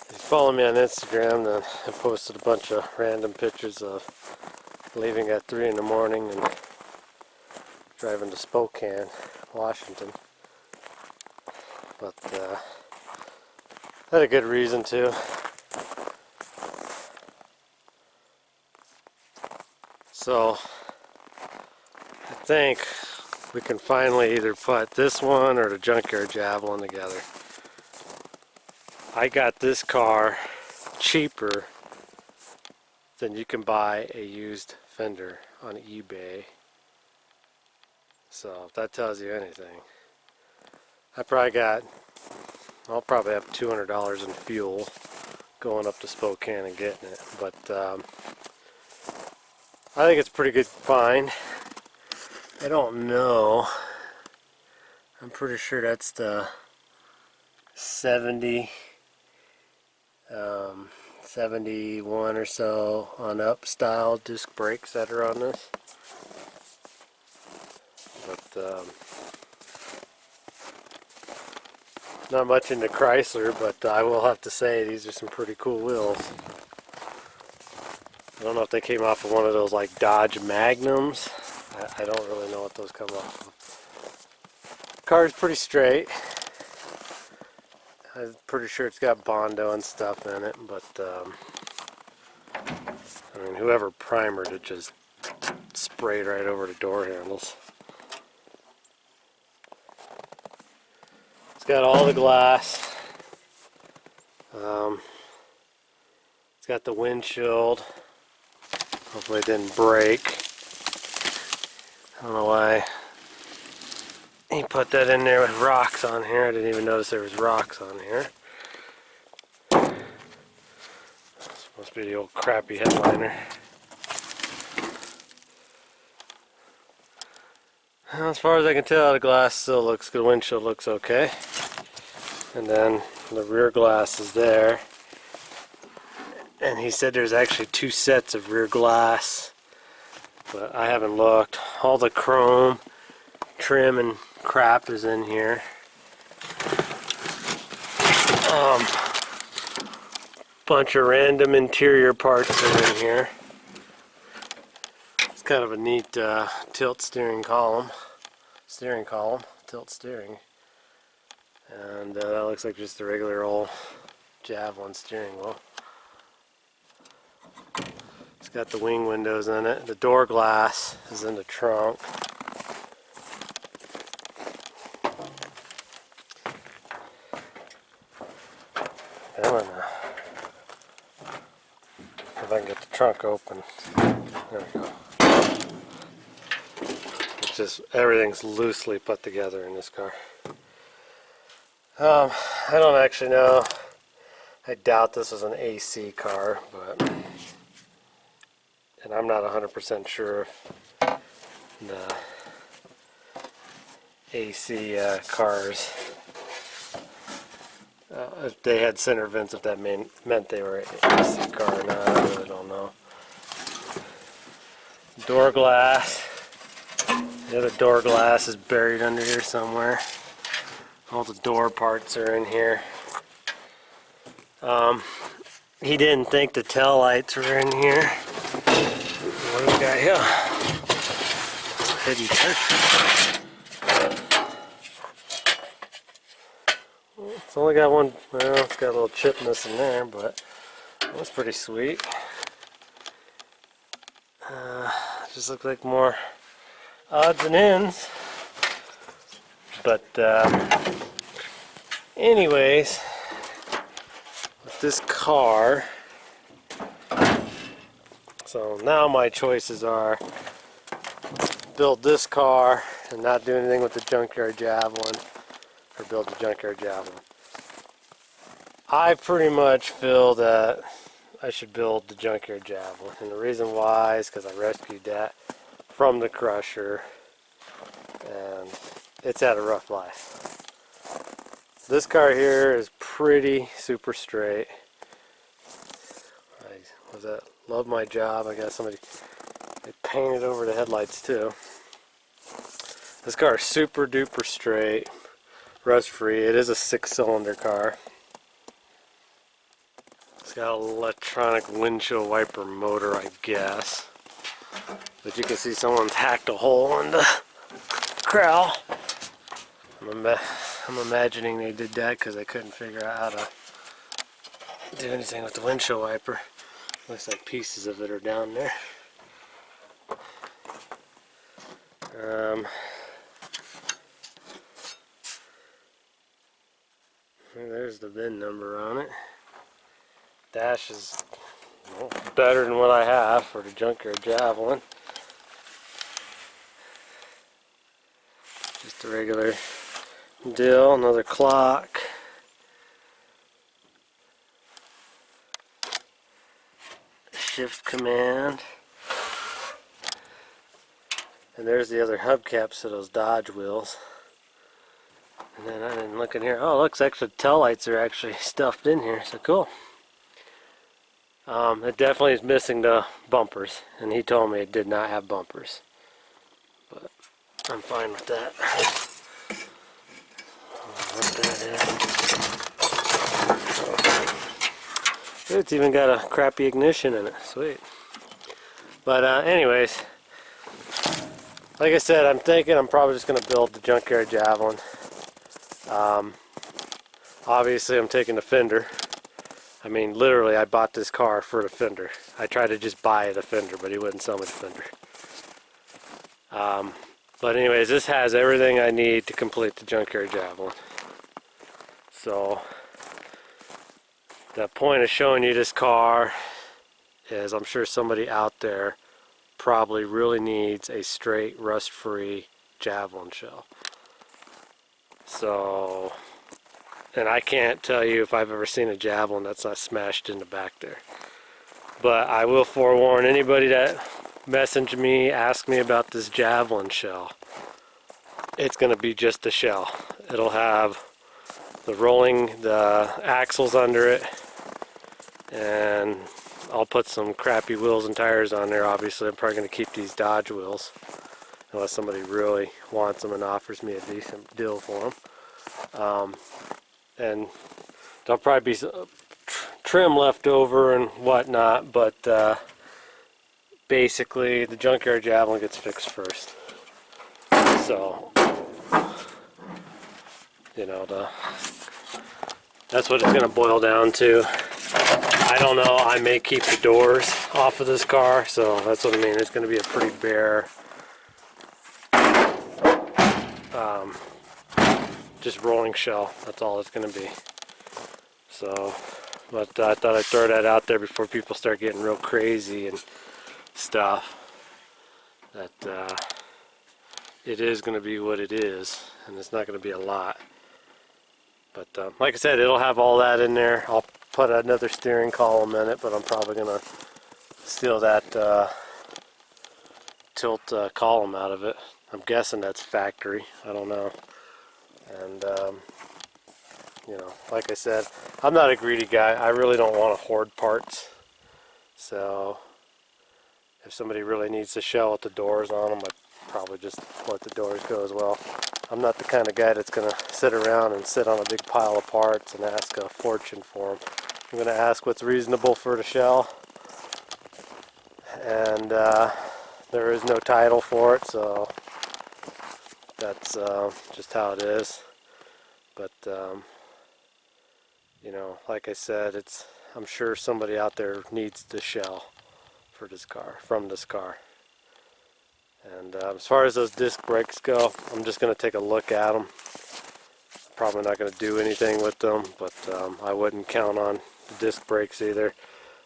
if you follow me on Instagram, then I posted a bunch of random pictures of leaving at 3 in the morning and driving to Spokane, Washington. But I had a good reason to. So I think we can finally either put this one or the junkyard javelin together. I got this car cheaper than you can buy a used fender on eBay. So if that tells you anything, I'll probably have $200 in fuel going up to Spokane and getting it. But I think it's a pretty good find. I don't know. I'm pretty sure that's the 71 or so on up style disc brakes that are on this. But not much into Chrysler, but I will have to say these are some pretty cool wheels. I don't know if they came off of one of those like Dodge Magnums. I don't really know what those come off of. Car's pretty straight. I'm pretty sure it's got Bondo and stuff in it, but I mean, whoever primered it just sprayed right over the door handles. It's got all the glass. It's got the windshield. Hopefully it didn't break. I don't know why he put that in there with rocks on here. I didn't even notice there was rocks on here. This must be the old crappy headliner. As far as I can tell, the glass still looks good. The windshield looks okay. And then the rear glass is there. And he said there's actually 2 sets of rear glass, but I haven't looked. All the chrome trim and crap is in here. Bunch of random interior parts are in here. It's kind of a neat tilt column, tilt steering. And that looks like just a regular old Javelin steering wheel. It's got the wing windows in it. The door glass is in the trunk. Come on now. If I can get the trunk open. There we go. It's just, everything's loosely put together in this car. I don't actually know. I doubt this is an AC car, but... And I'm not 100% sure the AC cars, if they had center vents, if that meant they were an AC car or not, I really don't know. Door glass. The other door glass is buried under here somewhere. All the door parts are in here. He didn't think the tail lights were in here. What do we got here? Hidden treasure. It's only got one, well, it's got a little chip missing there, but that's pretty sweet. Just looks like more odds and ends. But anyways, with this car, so now my choices are build this car and not do anything with the junkyard javelin, or build the junkyard javelin. I pretty much feel that I should build the junkyard javelin, and the reason why is because I rescued that from the crusher and it's had a rough life. This car here is pretty super straight. Love my job. I got somebody, they painted over the headlights too. This car is super duper straight. rust-free. It is a 6-cylinder car. It's got an electronic windshield wiper motor, I guess. But you can see someone's hacked a hole in the corral. I'm imagining they did that because they couldn't figure out how to do anything with the windshield wiper. Looks like pieces of it are down there. There's the VIN number on it. Dash is better than what I have for the junkyard Javelin. Just a regular deal, another clock. Shift command. And there's the other hubcaps of those Dodge wheels. And then I didn't look in here. Oh, looks actually tail lights are actually stuffed in here, so cool. It definitely is missing the bumpers, and he told me it did not have bumpers. But I'm fine with that. What that is. It's even got a crappy ignition in it. Sweet. But anyways, like I said, I'm thinking I'm probably just going to build the junkyard Javelin. Obviously I'm taking the fender. I mean, literally I bought this car for the fender. I tried to just buy the fender, but he wouldn't sell me the fender. But anyways, this has everything I need to complete the junkyard Javelin. So the point of showing you this car is I'm sure somebody out there probably really needs a straight rust-free Javelin shell. So, and I can't tell you if I've ever seen a Javelin that's not smashed in the back there. But I will forewarn anybody that message me, ask me about this Javelin shell. It's going to be just a shell. It'll have the axles under it, and I'll put some crappy wheels and tires on there. Obviously I'm probably going to keep these Dodge wheels unless somebody really wants them and offers me a decent deal for them. And there'll probably be some trim left over and whatnot, but basically the junkyard Javelin gets fixed first. So, you know, that's what it's going to boil down to. I don't know, I may keep the doors off of this car, so that's what I mean. It's going to be a pretty bare, just rolling shell. That's all it's going to be. So, but I thought I'd throw that out there before people start getting real crazy and stuff. That it is going to be what it is, and it's not going to be a lot. But like I said, it'll have all that in there. I'll put another steering column in it, but I'm probably going to steal that tilt column out of it. I'm guessing that's factory. I don't know. And you know, like I said, I'm not a greedy guy. I really don't want to hoard parts. So if somebody really needs the shell with the doors on them, I'd probably just let the doors go as well. I'm not the kind of guy that's going to sit around and sit on a big pile of parts and ask a fortune for them. I'm going to ask what's reasonable for the shell. And there is no title for it, so that's just how it is. But you know, like I said, I'm sure somebody out there needs the shell for this car, from this car. And as far as those disc brakes go, I'm just going to take a look at them. Probably not going to do anything with them, but I wouldn't count on the disc brakes either.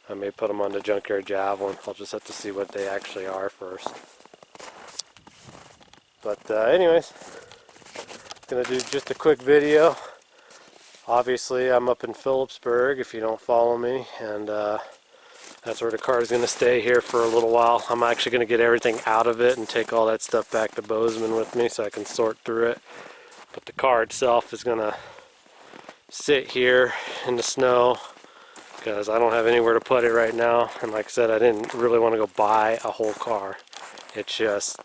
I may put them on the junkyard Javelin. I'll just have to see what they actually are first. But anyways, going to do just a quick video. Obviously I'm up in Phillipsburg if you don't follow me, and that's where the car is going to stay here for a little while. I'm actually going to get everything out of it and take all that stuff back to Bozeman with me so I can sort through it. But the car itself is going to sit here in the snow because I don't have anywhere to put it right now. And like I said, I didn't really want to go buy a whole car. It's just,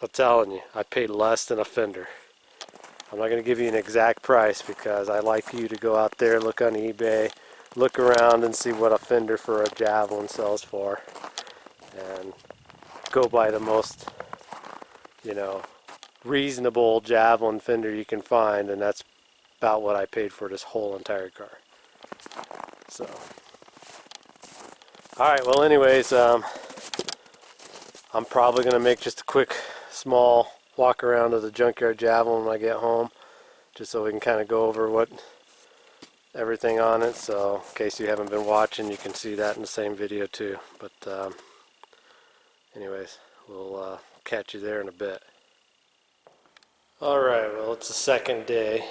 I'm telling you, I paid less than a fender. I'm not going to give you an exact price because I like you to go out there, look on eBay, look around and see what a fender for a javelin sells for, and go buy the most, you know, reasonable javelin fender you can find, and that's about what I paid for this whole entire car. So, alright, well anyways, I'm probably going to make just a quick, small walk around of the junkyard javelin when I get home, just so we can kind of go over everything on it. So in case you haven't been watching, you can see that in the same video too. But anyways, we'll catch you there in a bit. Alright, well it's the second day.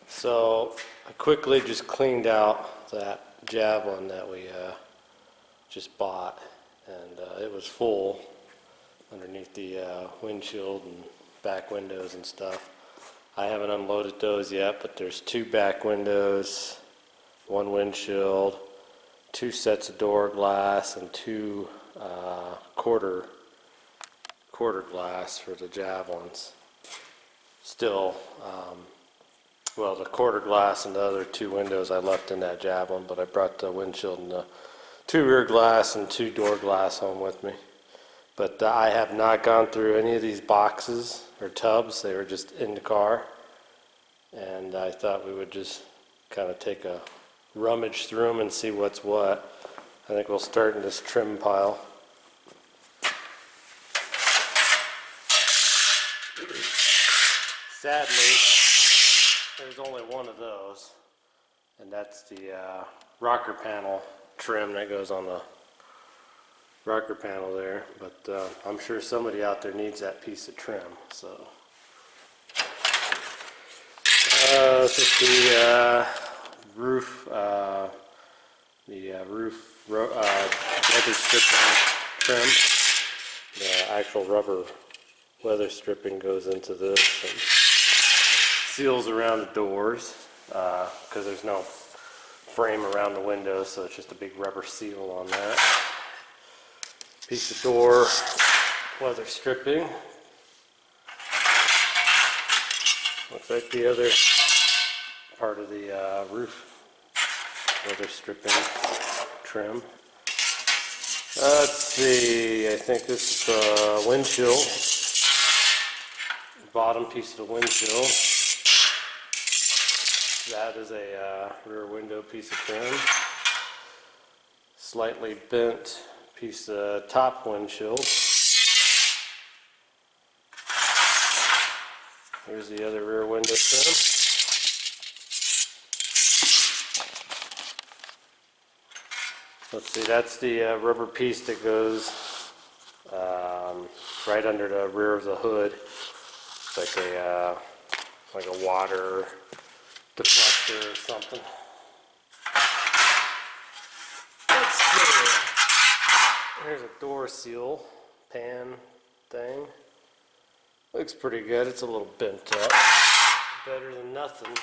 So I quickly just cleaned out that javelin that we just bought, and it was full underneath the windshield and back windows and stuff. I haven't unloaded those yet, but there's 2 back windows, 1 windshield, 2 sets of door glass, and 2 quarter glass for the javelins. Still, well, the quarter glass and the other 2 windows I left in that javelin, but I brought the windshield and the 2 rear glass and 2 door glass home with me. But I have not gone through any of these boxes or tubs. They were just in the car, and I thought we would just kind of take a rummage through them and see what's what. I think we'll start in this trim pile. Sadly, there's only one of those, and that's the rocker panel trim that goes on the rocker panel there, but I'm sure somebody out there needs that piece of trim. So this is the roof weather stripping trim. The actual rubber weather stripping goes into this and seals around the doors, because there's no frame around the windows, so it's just a big rubber seal on that. Piece of door weather stripping. Looks like the other part of the roof weather stripping trim. Let's see, I think this is the windshield. Bottom piece of the windshield. That is a rear window piece of trim. Slightly bent piece of top windshield. Here's the other rear window trim. Let's see, that's the rubber piece that goes right under the rear of the hood. It's like a water deflector or something. Let's see. Here's a door seal pan thing. Looks pretty good. It's a little bent up. Better than nothing.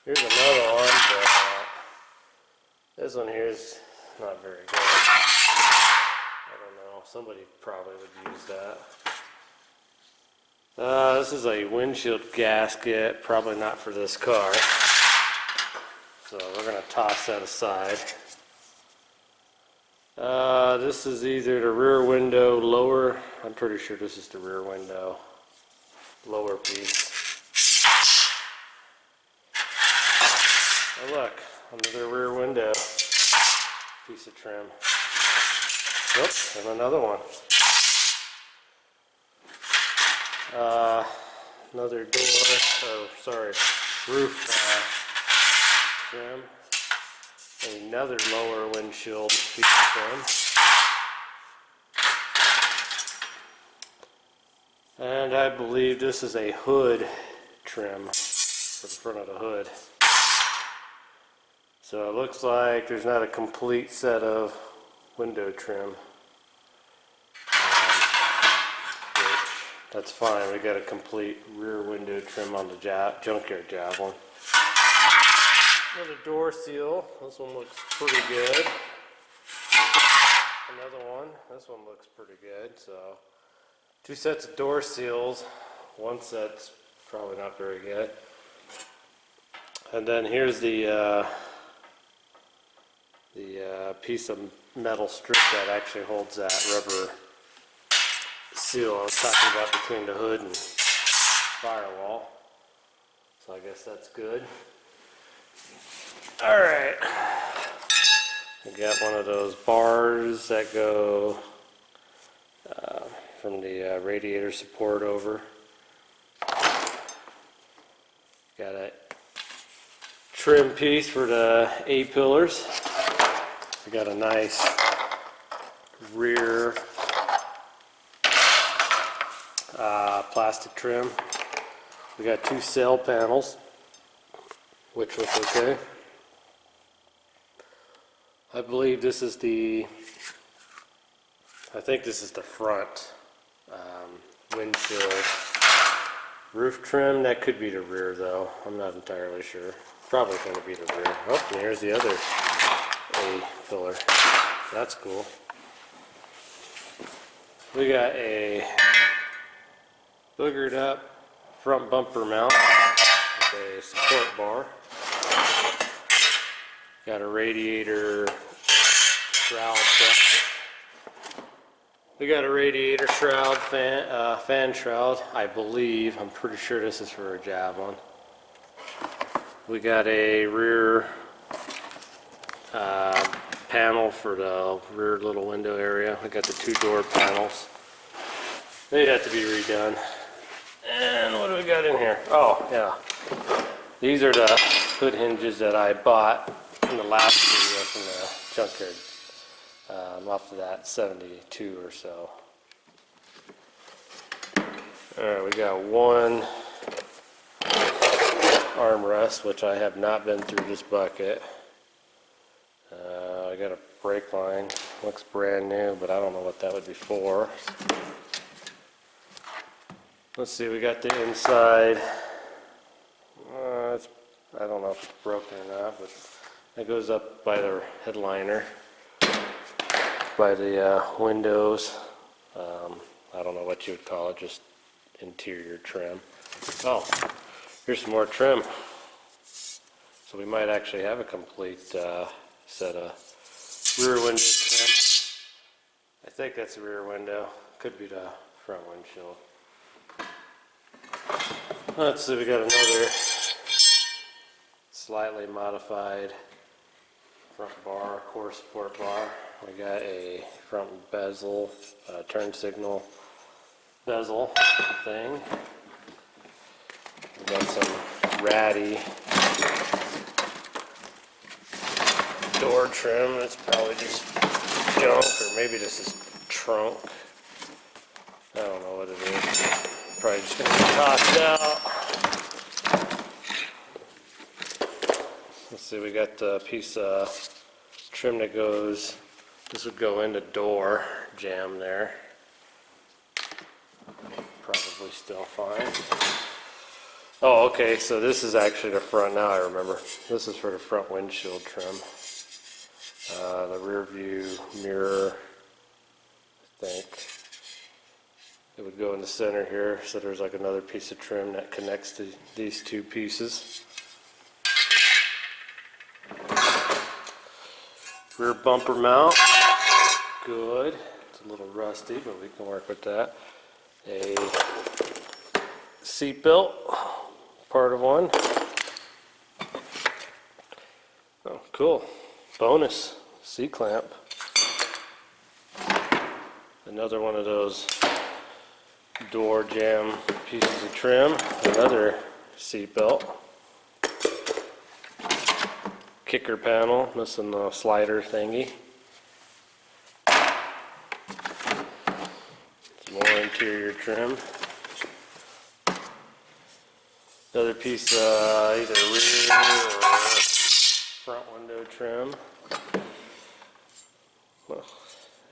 Here's another one, but this one here is not very good. I don't know. Somebody probably would use that. This is a windshield gasket. Probably not for this car. So we're going to toss that aside. This is either the rear window lower. I'm pretty sure this is the rear window lower piece. Oh look, another rear window piece of trim. Nope, and another one. Another roof trim. Another lower windshield piece of trim. And I believe this is a hood trim for the front of the hood. So it looks like there's not a complete set of window trim. That's fine, we got a complete rear window trim on the junkyard javelin. Another door seal. This one looks pretty good. Another one. This one looks pretty good. So, 2 sets of door seals. one set's probably not very good. And then here's the piece of metal strip that actually holds that rubber seal I was talking about between the hood and firewall. So I guess that's good. Alright. We got one of those bars that go from the radiator support over. Got a trim piece for the A-pillars. We got a nice rear plastic trim. We got 2 sail panels, which look okay. I believe this is I think this is the front windshield roof trim. That could be the rear though. I'm not entirely sure. Probably going to be the rear. Oh, and here's the other A-pillar. That's cool. We got a boogered up front bumper mount with a support bar. Got a radiator shroud. We got a radiator shroud, fan shroud, I believe. I'm pretty sure this is for a javelin. We got a rear panel for the rear little window area. We got the 2 door panels. They'd have to be redone. And what do we got in here? Oh, yeah. These are the hood hinges that I bought in the last video from the junkyard. Off of that 72 or so. Alright, we got one armrest, which I have not been through this bucket. I got a brake line. Looks brand new, but I don't know what that would be for. Let's see, we got the inside. I don't know if it's broken or not, but it goes up by the headliner, by the windows. I don't know what you would call it, just interior trim. Oh, here's some more trim. So we might actually have a complete set of rear window trim. I think that's the rear window. Could be the front windshield. Let's see, we got another slightly modified front bar, core support bar. We got a front bezel, turn signal bezel thing. We got some ratty door trim. That's probably just junk, or maybe this is trunk. I don't know what it is. Probably just gonna get tossed out. Let's see, we got a piece of trim that goes, this would go in the door jamb there. Probably still fine. Oh, okay, so this is actually the front, now I remember. This is for the front windshield trim. The rear view mirror, I think. It would go in the center here, so there's like another piece of trim that connects to these 2 pieces. Rear bumper mount, good. It's a little rusty, but we can work with that. A seat belt, part of one. Oh, cool. Bonus, C-clamp. Another one of those door jamb pieces of trim. Another seat belt. Kicker panel, missing the slider thingy. Some more interior trim. Another piece, either rear or front window trim.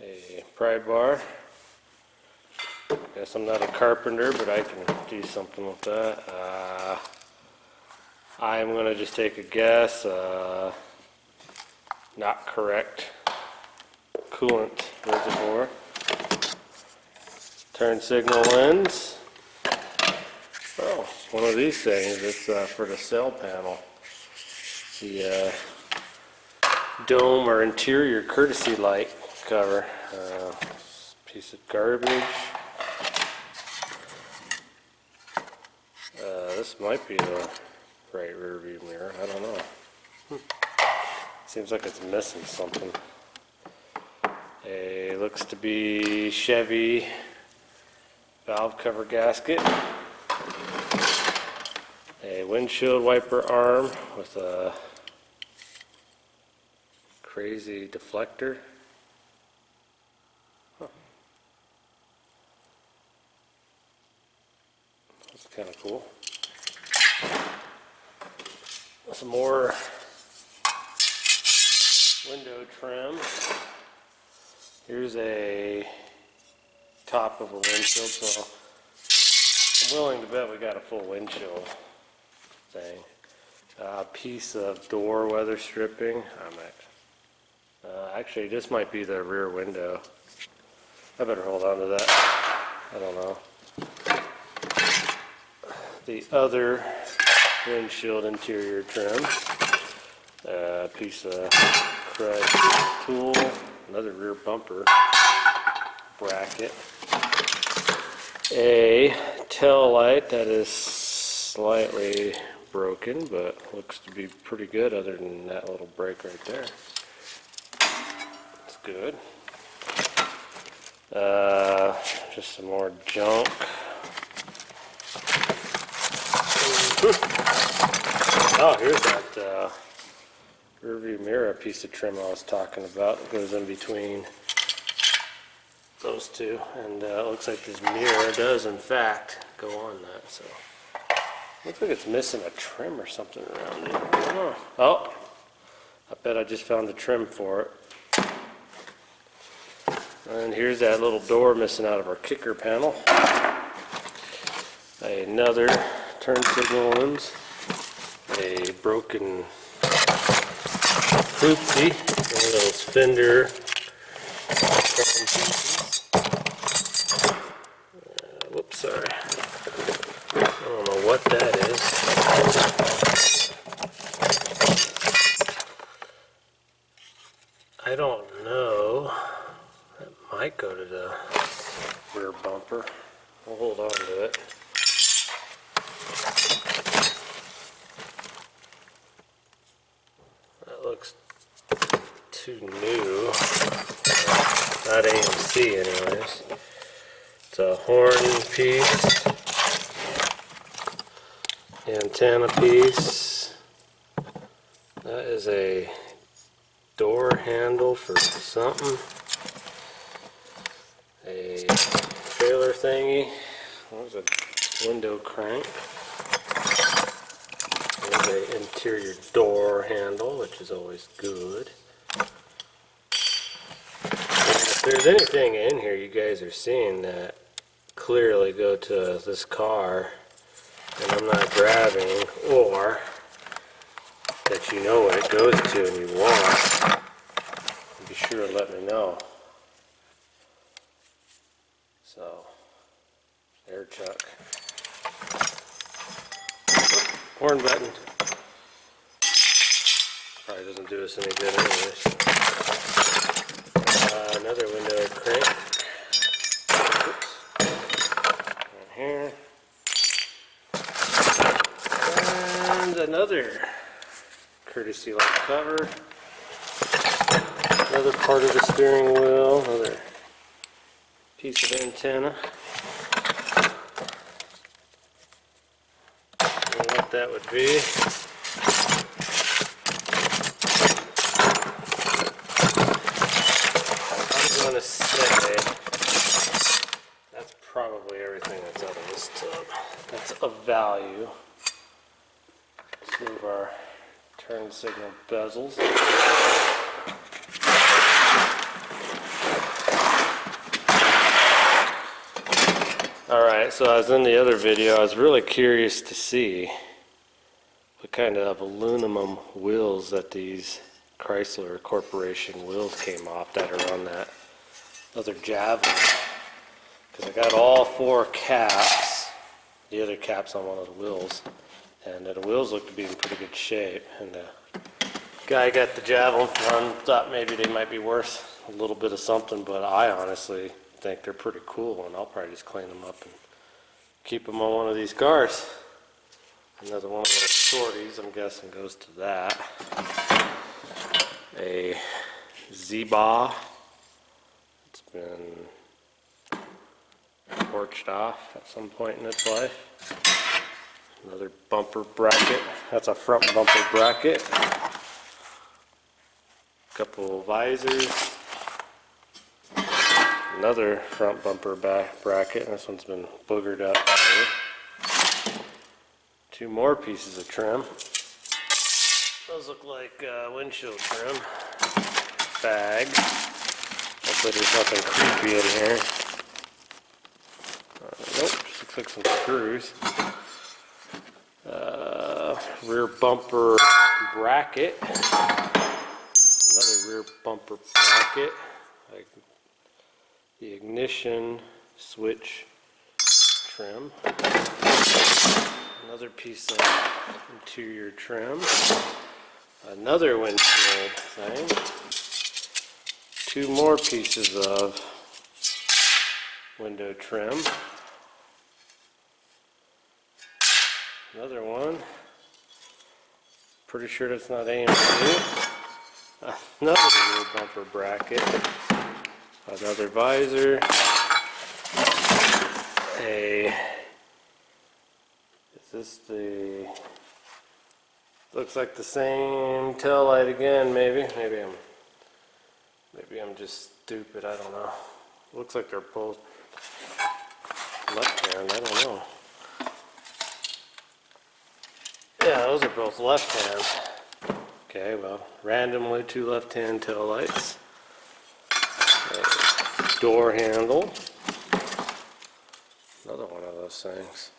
A pry bar. Guess I'm not a carpenter, but I can do something with that. I'm going to just take a guess. Not correct. Coolant reservoir. Turn signal lens. Oh, one of these things. It's for the cell panel. The dome or interior courtesy light cover. Piece of garbage. This might be the right rear view mirror. I don't know. Seems like it's missing something. Looks to be Chevy valve cover gasket. A windshield wiper arm with a crazy deflector. Huh. That's kind of cool. Some more window trim. Here's a top of a windshield, so I'm willing to bet we got a full windshield thing. A piece of door weather stripping. Actually, this might be the rear window. I better hold on to that. I don't know. The other windshield interior trim. A piece of Chrysler tool. Another rear bumper bracket. A tail light that is slightly broken, but looks to be pretty good other than that little break right there. It's good. Just some more junk. Oh, here's that rear view mirror piece of trim I was talking about. It goes in between those two, and it looks like this mirror does in fact go on that. So looks like it's missing a trim or something around it. I don't know. Oh, I bet I just found the trim for it. And here's that little door missing out of our kicker panel. Another turn signal lens. A broken oopsie, one of those fender whoops, sorry. I don't know what that is. I don't know. That might go to the rear bumper. I'll hold on to it. That looks too new. Not AMC anyways. It's a horn piece. Antenna piece. That is a door handle for something. A trailer thingy. There's a window crank. There's an interior door handle, which is always good. If there's anything in here you guys are seeing that clearly go to this car and I'm not grabbing, or that you know what it goes to and you want, be sure to let me know. So, air chuck. Horn button. Probably doesn't do us any good anyways. Another window crank. Oops. Right here. And another courtesy light cover. Another part of the steering wheel. Another piece of antenna. And what that would be. I'm going to say that's probably everything that's out of this tub. That's of value. Let's move our turn signal bezels. Alright, so as in the other video, I was really curious to see what kind of aluminum wheels that these Chrysler Corporation wheels came off that are on that other Javelin. Because I got all four caps the other cap's on one of the wheels, and the wheels look to be in pretty good shape. And the guy got the javelin from, thought maybe they might be worth a little bit of something, but I honestly think they're pretty cool, and I'll probably just clean them up and keep them on one of these cars. Another one of those shorties, I'm guessing, goes to that. A Z-Bar. It's been torched off at some point in its life. Another bumper bracket. That's a front bumper bracket. Couple visors. Another front bumper bracket. This one's been boogered up here. Two more pieces of trim. Those look like windshield trim. Bag. Hopefully there's nothing creepy in here. Nope, just looks like some screws. Rear bumper bracket. Another rear bumper bracket. Like the ignition switch trim. Another piece of interior trim. Another windshield thing. Two more pieces of window trim. Another one. Pretty sure that's not AMC. Another rear bumper bracket. Another visor. Is this the... Looks like the same tail light again, maybe. Maybe I'm just stupid, I don't know. Looks like they're both left hand, I don't know. Yeah, those are both left hand. Okay, well, randomly two left hand tail lights. A door handle. Another one of those things.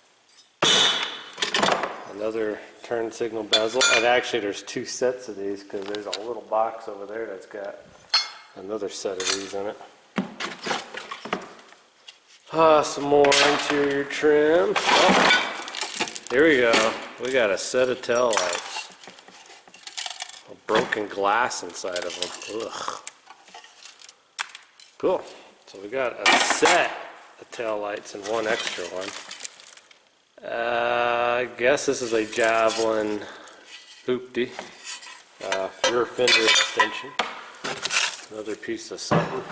Another turn signal bezel. And actually there's two sets of these because there's a little box over there that's got another set of these in it. Some more interior trim. Oh, here we go. We got a set of tail lights. A broken glass inside of them. Ugh. Cool. So we got a set of tail lights and one extra one. I guess this is a Javelin hoopty. Rear fender extension. Another piece of something.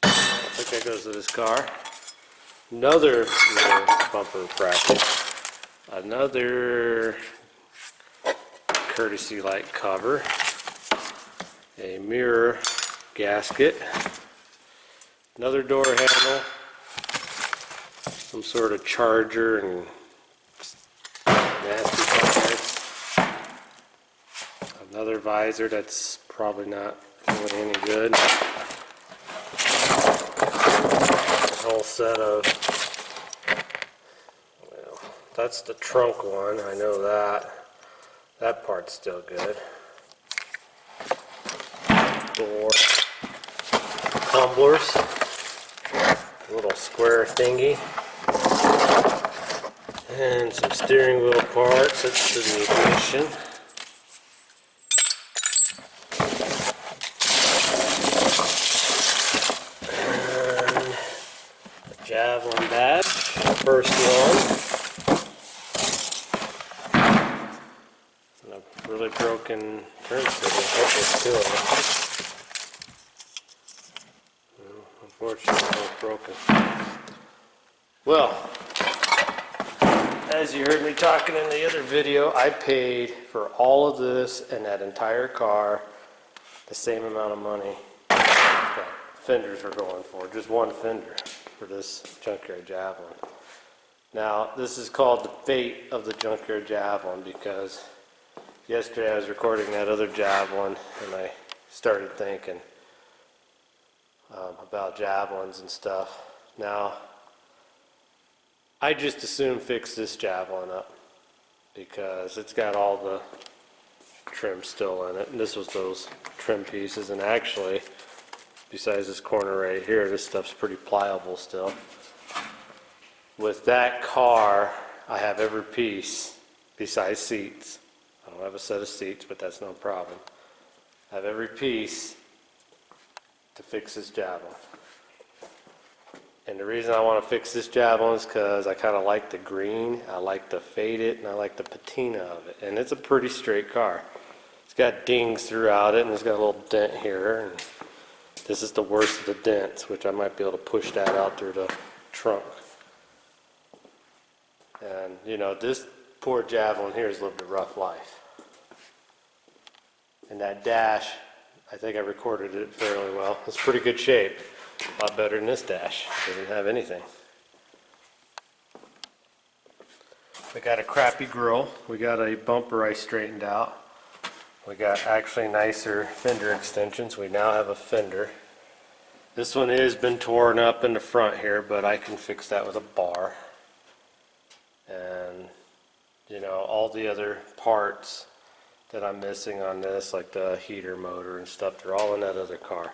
I think that goes to this car. Another rear bumper bracket. Another courtesy light cover. A mirror gasket. Another door handle. Some sort of charger and nasty parts. Another visor that's probably not doing any good. A whole set of, well, that's the trunk one, I know that. That part's still good. Door tumblers. A little square thingy. And some steering wheel parts. That's to the ignition. And a Javelin badge. First one. And a really broken turn signal. Hope it's still. Unfortunately, it's broken. Well, as you heard me talking in the other video, I paid for all of this and that entire car the same amount of money that fenders were going for. Just one fender for this junkyard Javelin. Now, this is called the fate of the junkyard Javelin because yesterday I was recording that other Javelin and I started thinking about Javelins and stuff. Now, I just assume fix this Javelin up because it's got all the trim still in it, and this was those trim pieces. And actually, besides this corner right here, this stuff's pretty pliable still. with that car, I have every piece besides seats. I don't have a set of seats, but that's no problem. I have every piece to fix this javelin. And the reason I want to fix this javelin is because I kind of like the green, I like to fade it, and I like the patina of it. And it's a pretty straight car. It's got dings throughout it, and it's got a little dent here. And this is the worst of the dents, which I might be able to push that out through the trunk. And, you know, this poor javelin here has lived a rough life. And that dash, I think I recorded it fairly well. It's pretty good shape. A lot better than this dash. It doesn't have anything. We got a crappy grill. We got a bumper I straightened out. We got actually nicer fender extensions. We now have a fender. This one has been torn up in the front here, but I can fix that with a bar. And, you know, all the other parts that I'm missing on this, like the heater motor and stuff, they're all in that other car.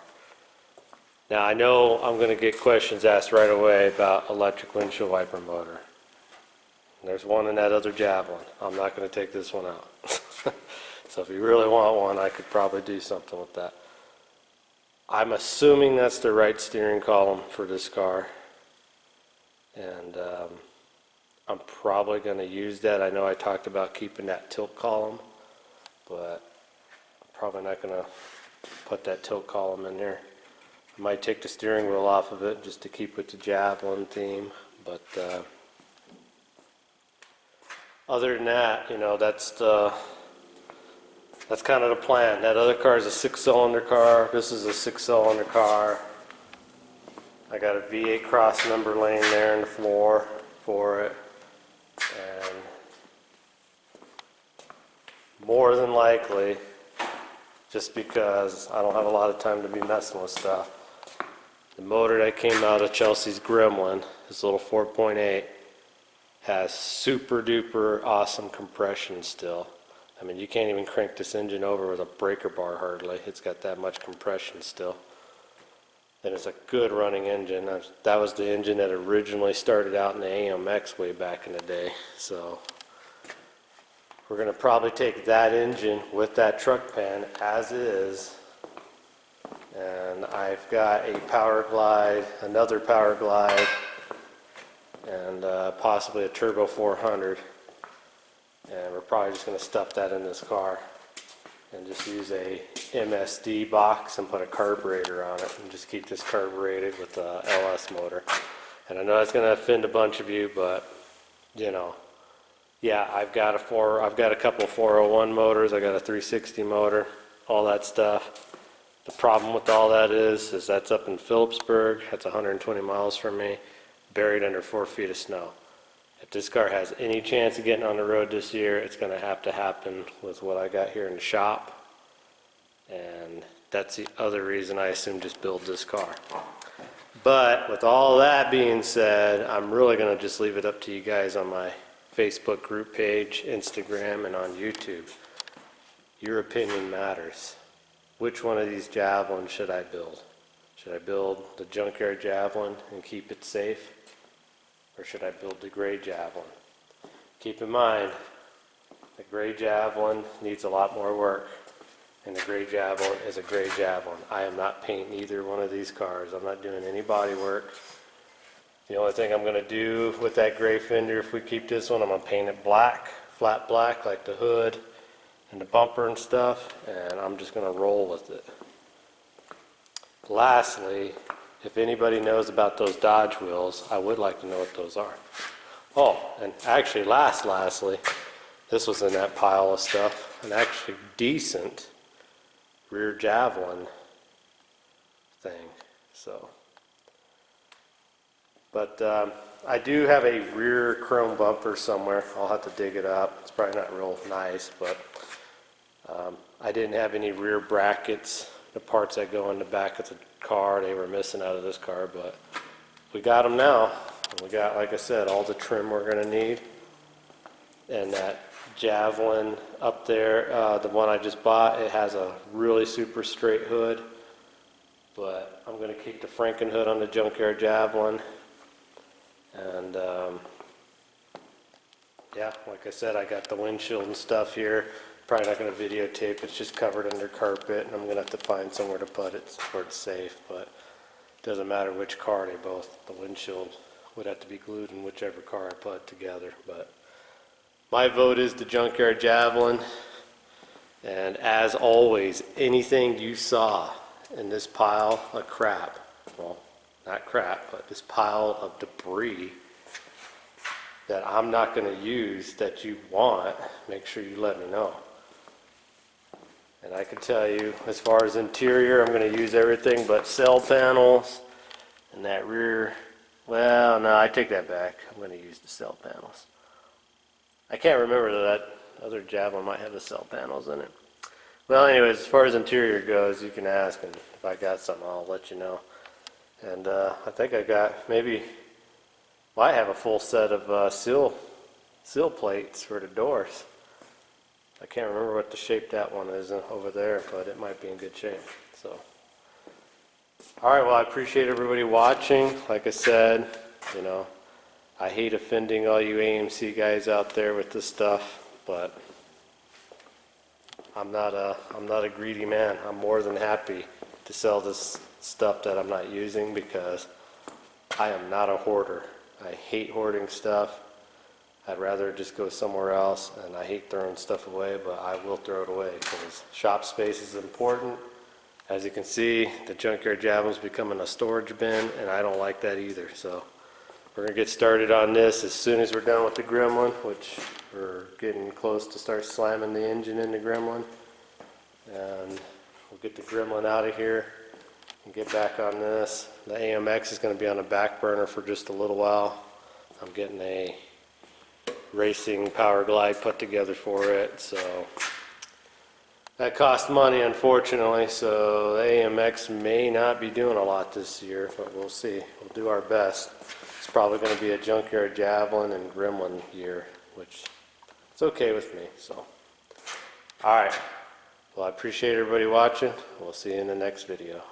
Now I know I'm going to get questions asked right away about electric windshield wiper motor. There's one in that other Javelin. I'm not going to take this one out. So if you really want one, I could probably do something with that. I'm assuming that's the right steering column for this car. And I'm probably going to use that. I know I talked about keeping that tilt column, but I'm probably not going to put that tilt column in there. I might take the steering wheel off of it just to keep with the Javelin theme, but other than that, you know, that's kind of the plan. That other car is a 6-cylinder car. This is a 6-cylinder car. I got a V8 cross member laying there in the floor for it, and more than likely, just because I don't have a lot of time to be messing with stuff, the motor that came out of Chelsea's Gremlin, this little 4.8, has super duper awesome compression still. I mean, you can't even crank this engine over with a breaker bar hardly. It's got that much compression still. And it's a good running engine. That was the engine that originally started out in the AMX way back in the day. So we're going to probably take that engine with that truck pan as is. And I've got a Power Glide, another Power Glide, and possibly a Turbo 400. And we're probably just going to stuff that in this car and just use a MSD box and put a carburetor on it and just keep this carbureted with the LS motor. And I know that's going to offend a bunch of you, but you know, yeah, I've got a couple of 401 motors, I got a 360 motor, all that stuff. The problem with all that is that's up in Phillipsburg. That's 120 miles from me, buried under 4 feet of snow. If this car has any chance of getting on the road this year, it's going to happen with what I got here in the shop. And that's the other reason I assume just build this car. But with all that being said, I'm really going to just leave it up to you guys on my Facebook group page, Instagram, and on YouTube. Your opinion matters. Which one of these Javelins should I build? Should I build the junkyard Javelin and keep it safe? Or should I build the gray Javelin? Keep in mind, the gray Javelin needs a lot more work. And the gray Javelin is a gray Javelin. I am not painting either one of these cars. I'm not doing any body work. The only thing I'm going to do with that gray fender, if we keep this one, I'm going to paint it black, flat black, like the hood and the bumper and stuff, and I'm just going to roll with it. Lastly, if anybody knows about those Dodge wheels, I would like to know what those are. Oh, and actually lastly, this was in that pile of stuff, an actually decent rear Javelin thing. So, but I do have a rear chrome bumper somewhere. I'll have to dig it up. It's probably not real nice, but I didn't have any rear brackets, the parts that go in the back of the car. They were missing out of this car, but we got them now. And we got, like I said, all the trim we're going to need. And that Javelin up there, the one I just bought, it has a really super straight hood, but I'm going to keep the Franken hood on the junkyard Javelin. And yeah, like I said, I got the windshield and stuff here. Probably not going to videotape, it's just covered under carpet, and I'm going to have to find somewhere to put it where it's safe, but it doesn't matter which car, they both, the windshield would have to be glued in whichever car I put together. But my vote is the Junkyard Javelin, and as always, anything you saw in this pile of crap, well, not crap, but this pile of debris that I'm not going to use that you want, make sure you let me know. And I can tell you, as far as interior, I'm going to use everything but cell panels and that rear. Well, no, I take that back. I'm going to use the cell panels. I can't remember that other Javelin might have the cell panels in it. Well, anyways, as far as interior goes, you can ask, and if I got something, I'll let you know. And I think I got maybe, well, I have a full set of seal plates for the doors. I can't remember what the shape that one is over there, but it might be in good shape. So, all right, well, I appreciate everybody watching. Like I said, you know, I hate offending all you AMC guys out there with this stuff, but I'm not a greedy man. I'm more than happy to sell this stuff that I'm not using because I am not a hoarder. I hate hoarding stuff. I'd rather just go somewhere else, and I hate throwing stuff away, but I will throw it away because shop space is important. As you can see, the Junkyard Javelin is becoming a storage bin, and I don't like that either. So we're going to get started on this as soon as we're done with the Gremlin, which we're getting close to start slamming the engine in the Gremlin. And we'll get the Gremlin out of here and get back on this. The AMX is going to be on the back burner for just a little while. I'm getting a racing power glide put together for it, so that costs money, unfortunately. So the AMX may not be doing a lot this year, but we'll see. We'll do our best. It's probably going to be a Junkyard Javelin and Gremlin year, which it's okay with me. So, all right. Well, I appreciate everybody watching. We'll see you in the next video.